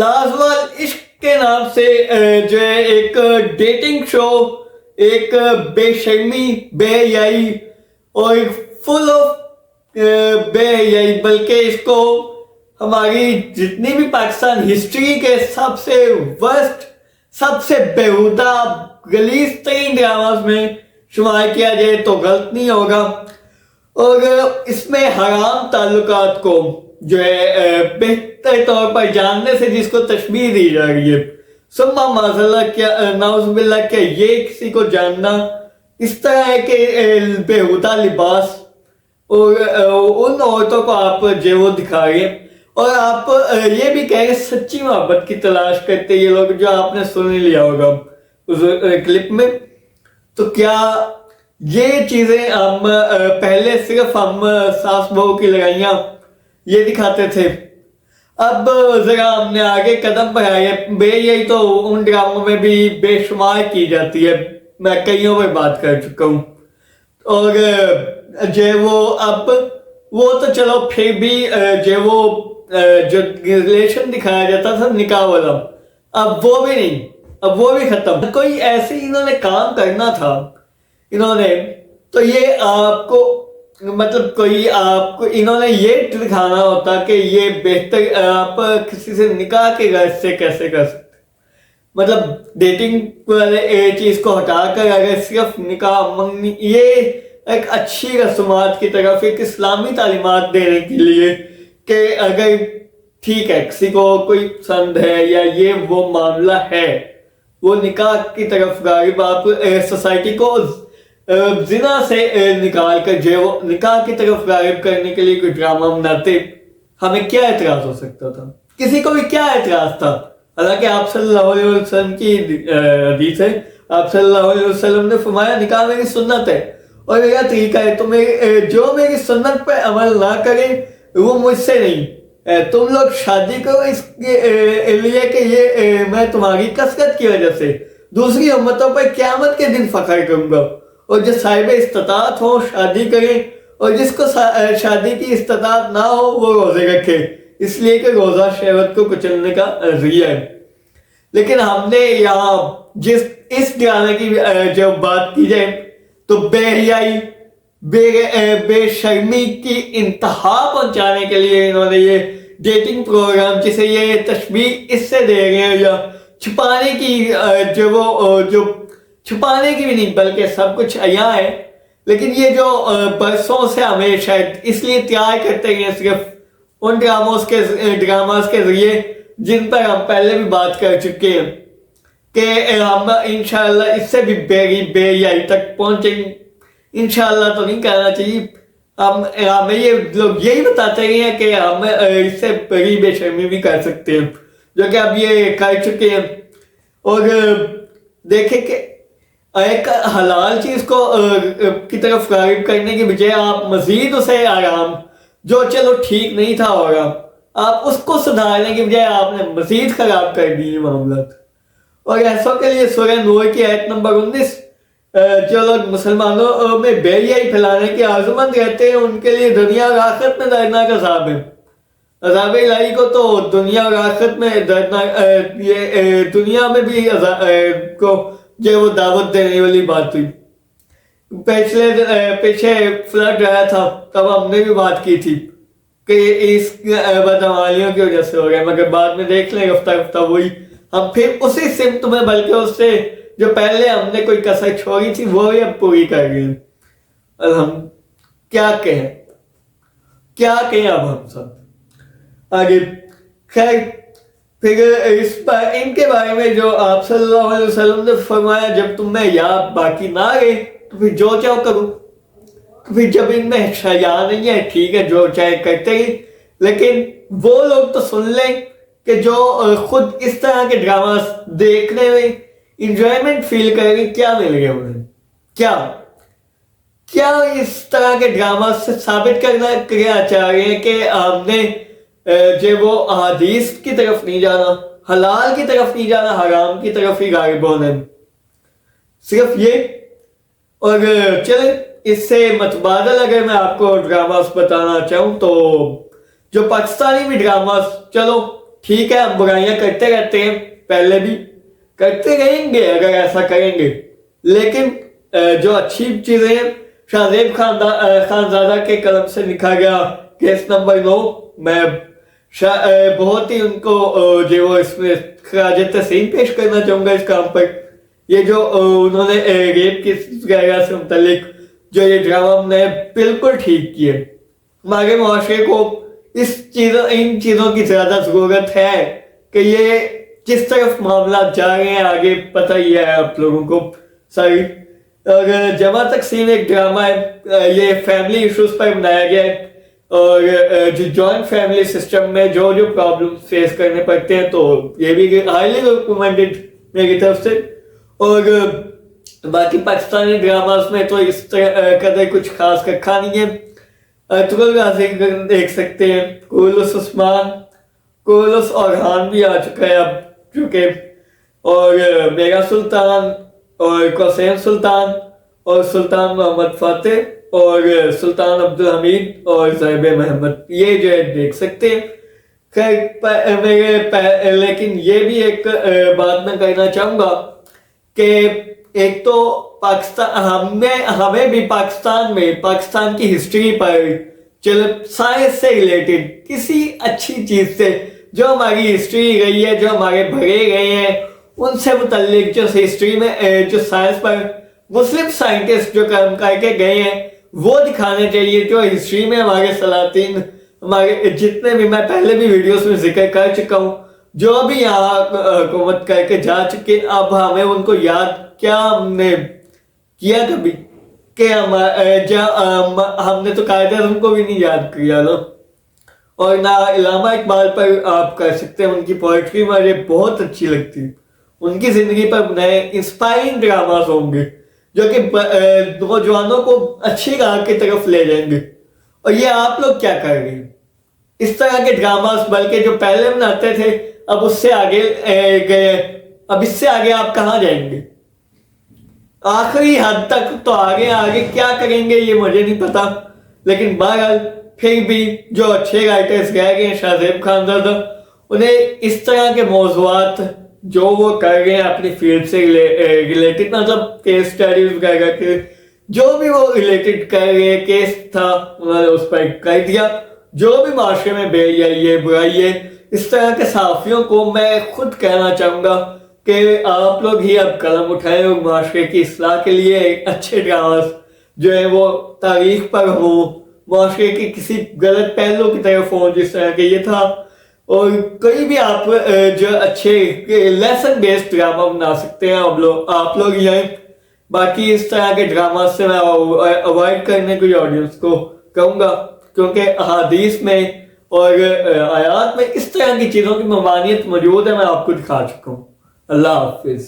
لازوال عشق کے نام سے جو ہے ایک ڈیٹنگ شو، ایک بے شرمی، بے حیائی اور فل آف بے حیائی، بلکہ اس کو ہماری جتنی بھی پاکستان ہسٹری کے سب سے ورسٹ، سب سے بیہودہ غلیظ ترین ڈراماز میں شمار کیا جائے تو غلط نہیں ہوگا. اور اس میں حرام تعلقات کو جو ہے بہتر طور پر جاننے سے جس کو تشبیہ دی جا رہی ہے، ثم معذلہ، کیا نعوذ باللہ، کہ یہ کسی کو جاننا اس طرح ہے کہ بیہودہ لباس اور ان عورتوں کو آپ جو وہ دکھا رہے ہیں، اور آپ یہ بھی کہیں سچی محبت کی تلاش کرتے یہ لوگ، جو آپ نے سن لیا ہوگا اس کلپ میں. تو کیا یہ چیزیں ہم پہلے صرف ہم ساس بہو کی لڑائیاں یہ دکھاتے تھے، اب ذرا ہم نے آگے قدم بڑھائے. بے یہی تو ان ڈراموں میں بھی بے شمار کی جاتی ہے، میں کئیوں پر بات کر چکا ہوں. اور جو وہ اب وہ تو چلو پھر بھی جو ریلیشن دکھایا جاتا تھا نکاح والا، اب وہ بھی نہیں، اب وہ بھی ختم. کوئی ایسے انہوں نے کام کرنا تھا انہوں نے، تو یہ آپ کو مطلب کوئی آپ کو انہوں نے یہ دکھانا ہوتا کہ یہ بہتر آپ کسی سے نکاح کے غرض سے کیسے کر سکتے، مطلب ڈیٹنگ والے چیز کو ہٹا کر اگر صرف نکاح منگنی، یہ ایک اچھی رسومات کی طرف ایک اسلامی تعلیمات دینے کے لیے کہ اگر ٹھیک ہے کسی کو کوئی پسند ہے یا یہ وہ معاملہ ہے، وہ نکاح کی طرف غالب آپ سوسائٹی کو زنا سے نکال کر جو نکاح کی طرف غالب کرنے کے لیے کوئی ڈرامہ بناتے، ہمیں کیا اعتراض ہو سکتا تھا؟ کسی کو بھی کیا اعتراض تھا؟ حالانکہ آپ صلی اللہ علیہ وسلم کی حدیث ہے، آپ صلی اللہ علیہ وسلم نے فرمایا نکاح میری سنت ہے اور میرا طریقہ ہے، تو جو میری سنت پہ عمل نہ کرے وہ مجھ سے نہیں. تم لوگ شادی کرو اس لیے کہ یہ میں تمہاری کثرت کی وجہ سے دوسری امتوں پر قیامت کے دن فخر کروں گا، اور جو صاحب استطاعت ہو شادی کرے، اور جس کو شادی کی استطاعت نہ ہو وہ روزے رکھے، اس لیے کہ روزہ شہوت کو کچلنے کا ذریعہ ہے. لیکن ہم نے یہاں اس ڈرامے کی جب بات کی جائے تو بے حیائی، بے شرمی کی انتہا پہنچانے کے لیے انہوں نے یہ ڈیٹنگ پروگرام، جسے یہ تشبیہ اس سے دے رہے ہیں یا چھپانے کی، جو چھپانے کی بھی نہیں بلکہ سب کچھ عیاں ہے، لیکن یہ جو برسوں سے ہمیں شاید اس لیے تیار کرتے ہیں صرف ان ڈراماز کے ذریعے جن پر ہم پہلے بھی بات کر چکے ہیں کہ ہم انشاءاللہ اس سے بھی بے حیائی تک پہنچیں گے. انشاءاللہ تو نہیں کہنا چاہیے، ہمیں یہ لوگ یہی بتاتے ہیں کہ ہم اس سے بڑی بے شرمی بھی کر سکتے ہیں، جو کہ اب یہ کر چکے ہیں. اور دیکھیں کہ ایک حلال چیز کو کی طرف غالب کرنے کی بجائے آپ مزید اسے آرام، جو چلو ٹھیک نہیں تھا ہوگا، آپ اس کو سدھارنے کی بجائے آپ نے مزید خراب کر دی معاملات. اور ایسوں کے لیے سورہ نور کی آیت نمبر 19، جو لوگ مسلمانوں میں بے حیائی پھیلانے کے عازمند رہتے ہیں ان کے لیے دنیا اور آخرت میں دردناک عذاب ہے. عذاب الہی کو تو دنیا اور آخرت میں دردناک، یہ دنیا میں بھی کو جو وہ دعوت دینے والی بات ہوئی. پیچھے فلڈ آیا تھا تب ہم نے بھی بات کی تھی کہ اس بدعمالیوں کی وجہ سے ہو گیا، مگر بعد میں دیکھ لیں رفتہ رفتہ وہی ہم پھر اسی سمت میں، بلکہ اس سے جو پہلے ہم نے کوئی کسر چھوڑی تھی وہ بھی اب پوری کر گئے. ہم کیا کہیں اب ہم سب آگے. خیر پھر ان کے بارے میں جو آپ صلی اللہ علیہ وسلم نے فرمایا جب تم میں یا باقی نہ رہے تو پھر جو چاہو کرو. تو پھر جب ان میں حیا نہیں ہے ٹھیک ہے جو چاہے کرتے ہی، لیکن وہ لوگ تو سن لیں کہ جو خود اس طرح کے ڈراماز دیکھنے میں انجوائمنٹ فیل کریں گے، کیا مل گیا انہیں؟ کیا اس طرح کے ڈراماز سے ثابت کرنا چاہ رہے ہیں کہ ہم نے جو وہ احادیث کی طرف نہیں جانا، حلال کی طرف نہیں جانا، حرام کی طرف ہی غالب ہونا ہے، صرف یہ. اور چلیں اس سے متبادل اگر میں آپ کو ڈراماز بتانا چاہوں تو جو پاکستانی بھی ڈراماز چلو ٹھیک ہے ہم برائیاں کرتے رہتے ہیں, پہلے بھی کرتے رہیں گے اگر ایسا کریں گے, لیکن جو اچھی چیزیں ہیں, شاہزیب خانزادہ کے قلم سے لکھا گیا کیس نمبر 9, میں بہت ہی ان کو جو اس میں خراج تحسین پیش کرنا چاہوں گا اس کام پر. یہ جو انہوں نے ریپ کیس وغیرہ سے متعلق جو یہ ڈرامہ نے بالکل ٹھیک کیے. ہمارے معاشرے کو ان چیزوں کی زیادہ ضرورت ہے کہ یہ جس طرف معاملات جا رہے ہیں آگے پتہ ہی ہے آپ لوگوں کو ساری. اور جمع تقسیم ایک ڈرامہ ہے, یہ فیملی ایشوز پر بنایا گیا ہے, اور جو جوائنٹ فیملی سسٹم میں جو پرابلم فیس کرنے پڑتے ہیں تو یہ بھی ہائیلی ریکمینڈڈ میری طرف سے. اور باقی پاکستانی ڈراماز میں تو اس طرح قدر کچھ خاص رکھا نہیں ہے. ارطغرل غازی دیکھ سکتے ہیں, کولس عثمان, کولس اورحان بھی آ چکا ہے اب چونکہ, اور میرا سلطان اور قاسم سلطان اور سلطان محمد فاتح اور سلطان عبدالحمید اور زاہب محمد, یہ جو ہے دیکھ سکتے ہیں. خیر لیکن یہ بھی ایک بات میں کہنا چاہوں گا کہ ایک تو ہمیں بھی پاکستان کی ہسٹری پر چلو سائنس سے ریلیٹڈ کسی اچھی چیز سے جو ہماری ہسٹری رہی ہے, جو ہمارے بھرے گئے ہیں ان سے متعلق جو ہسٹری میں جو سائنس پر مسلم سائنٹسٹ جو کام کر کے گئے ہیں وہ دکھانے چاہیے. جو ہسٹری میں ہمارے سلاطین, ہمارے جتنے بھی, میں پہلے بھی ویڈیوز میں ذکر کر چکا ہوں, جو بھی یہاں حکومت کر کے جا چکے, اب ہمیں ان کو یاد کیا ہم نے کیا کبھی کہ ہم نے تو قائد اعظم کو بھی نہیں یاد کیا نا. اور نہ علامہ اقبال پر آپ کر سکتے ہیں, ان کی پوئٹری مجھے بہت اچھی لگتی, ان کی زندگی پر نئے انسپائرنگ ڈراماز ہوں گے جو کہ نوجوانوں کو اچھی راہ کی طرف لے جائیں گے. اور یہ آپ لوگ کیا کر رہے ہیں اس طرح کے ڈراماز, بلکہ جو پہلے بناتے تھے اب اس سے آگے گئے, اب اس سے آگے آپ کہاں جائیں گے؟ آخری حد تک تو آگے کیا کریں گے یہ مجھے نہیں پتا, لیکن بہرحال پھر بھی جو اچھے رائٹرز رہ گئے ہیں شاہزیب خانزادہ, انہیں اس طرح کے موضوعات جو وہ کر رہے ہیں اپنی فیلڈ سے ریلیٹڈ, مطلب کیس اسٹڈیز وغیرہ کے جو بھی وہ ریلیٹڈ کر رہے ہیں, کیس تھا انہوں نے اس پر کر دیا. جو بھی معاشرے میں بے حیائی ہے, برائی ہے, اس طرح کے صحافیوں کو میں خود کہنا چاہوں گا کہ آپ لوگ ہی اب قلم اٹھائیں اور معاشرے کی اصلاح کے لیے اچھے ڈراماز جو ہیں وہ تاریخ پر ہوں, معاشرے کے کسی غلط پہلو کی طرف ہوں جس طرح کہ یہ تھا, اور کوئی بھی آپ جو اچھے لیسن بیسڈ ڈرامہ بنا سکتے ہیں آپ لوگ یہ. باقی اس طرح کے ڈراماز سے میں اوائڈ کرنے کو آڈینس کو کہوں گا, کیونکہ احادیث میں اور آیات میں اس طرح کی چیزوں کی ممانعت موجود ہے, میں آپ کو دکھا چکا ہوں. اللہ حافظ.